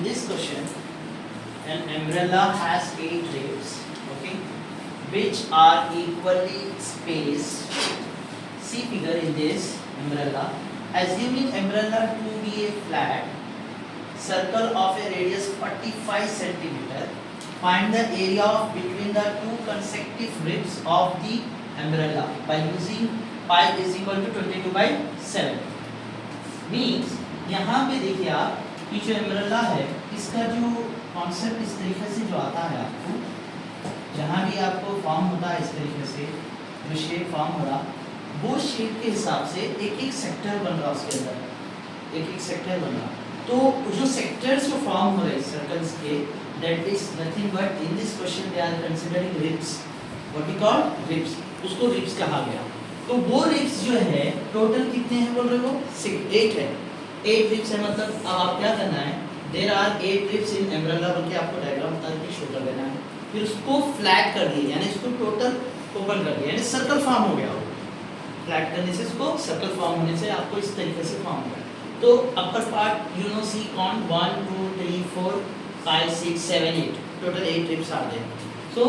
this question, an umbrella has 8 ribs, okay, which are equally spaced. See figure in this umbrella. Assuming umbrella to be a flat circle of a radius 45 centimeter, find the area of between the two consecutive ribs of the umbrella by using pi is equal to 22/7. Means यहाँ पे देखिए आप कि जो umbrella है इसका जो concept इस तरीके से जो आता है आपको, जहाँ भी आपको फॉर्म होता है इस तरीके से जो शेप फॉर्म हो रहा, वो शेप के हिसाब से एक एक सेक्टर बन रहा उसके अंदर, एक एक सेक्टर बन रहा। तो जो सेक्टर्स जो फॉर्म हो रहे सर्कल्स के, that is nothing but in this question they are considering ribs, what we call ribs, उसको रिब्स कहा गया। तो वो रिब्स जो है टोटल कितने हैं बोल रहे हो, 8 है। 8 रिब्स है, मतलब अब आप क्या करना है, there are 8 ribs in umbrella बोल के आपको डायग्राम बता के शो कर देना है, फिर उसको फ्लैट कर दिए, यानी इसको टोटल ओपन कर दिया, यानी सर्कल फॉर्म हो गया। फ्लैट करने से इसको सर्कल फॉर्म होने से आपको इस तरीके से फॉर्म होगा। तो upper part you know see कौन 1 2 3 4 5 6 7 8 total 8 ribs are there. So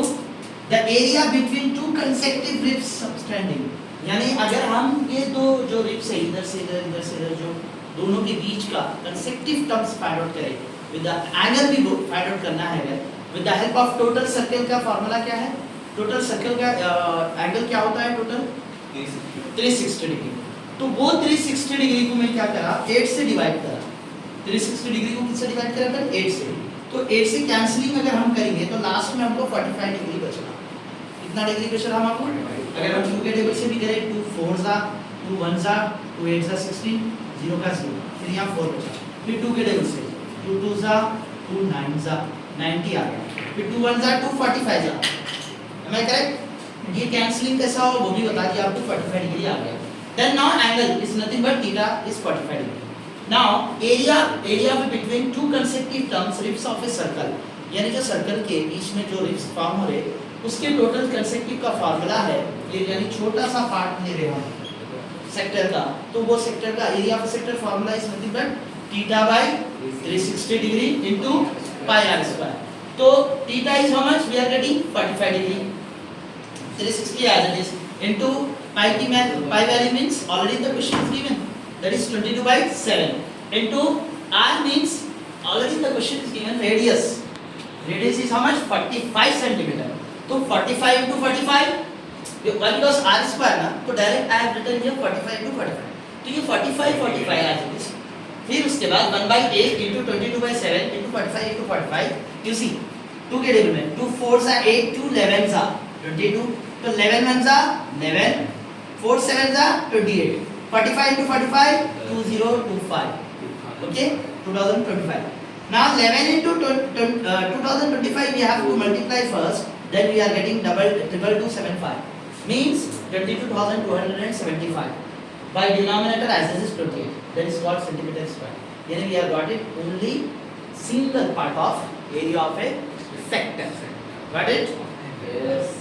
the area between two consecutive ribs subtending, यानी अगर हम ये दो जो रिब्स है इधर से इधर इधर से इधर जो दोनों के बीच का कंसेक्यूटिव टर्म्स फाइंड आउट करें विद द एंगल भी फाइंड आउट करना है with the help of total circle का फार्मूला क्या है, टोटल सर्कल का एंगल क्या होता है टोटल 360 डिग्री। तो वो 360 डिग्री को मैं क्या करा 8 से डिवाइड करा, 360 डिग्री को किससे डिवाइड करा था 8 से। तो 8 से कैंसलिंग अगर हम करेंगे तो लास्ट में हमको 45 डिग्री बचना। कितना डिग्री बचना हमको, अगर हम 2 के टेबल से भी करें 2 4 जा 2 1 जा 2 8 जा 16 0 का 0, फिर यहाँ 4 बचा, फिर 2 के टेबल से 2 2 जा 2 9 जा 90 आ गया, फिर 2 1 जा 2 45 जा। am I correct? ये कैंसलिंग कैसा हो वो भी बता दिया आपको, 45 डिग्री आ गया। Then now angle is nothing but theta is 45 degree. Now area between two consecutive terms ribs of a circle, यानी जो सर्कल के बीच में जो रिब्स फॉर्म हो रहे उसके टोटल कंसेक्यूटिव का फार्मूला है ये, यानी छोटा सा पार्ट ले रहे हम सेक्टर का, तो वो सेक्टर का area of sector formula is nothing but theta by 360 degree into pi r square. तो theta is how much, we are getting 45 degree, 360 as it is into pi value means already the question is given, that is 22/7 into r means already the question is given radius is how much 45 centimeter। तो 45 into 45 because r square ना, तो direct I have written here 45 into 45, तो ये 45 as it is। फिर उसके बाद 1/8 into 22/7 into 45 into 45 you see 2 के table में 2 4 जा 8 2 11 जा 22, तो 11 1 जा 11 4 7 जा 28, 45 into 45 2025, okay 2025। now 11 into 2025 we have to multiply first, then we are getting double 2275 means 22,275 by denominator as this is 28, that is called centimeter square, yani we have got it only single part of area of a sector, got it? Yes.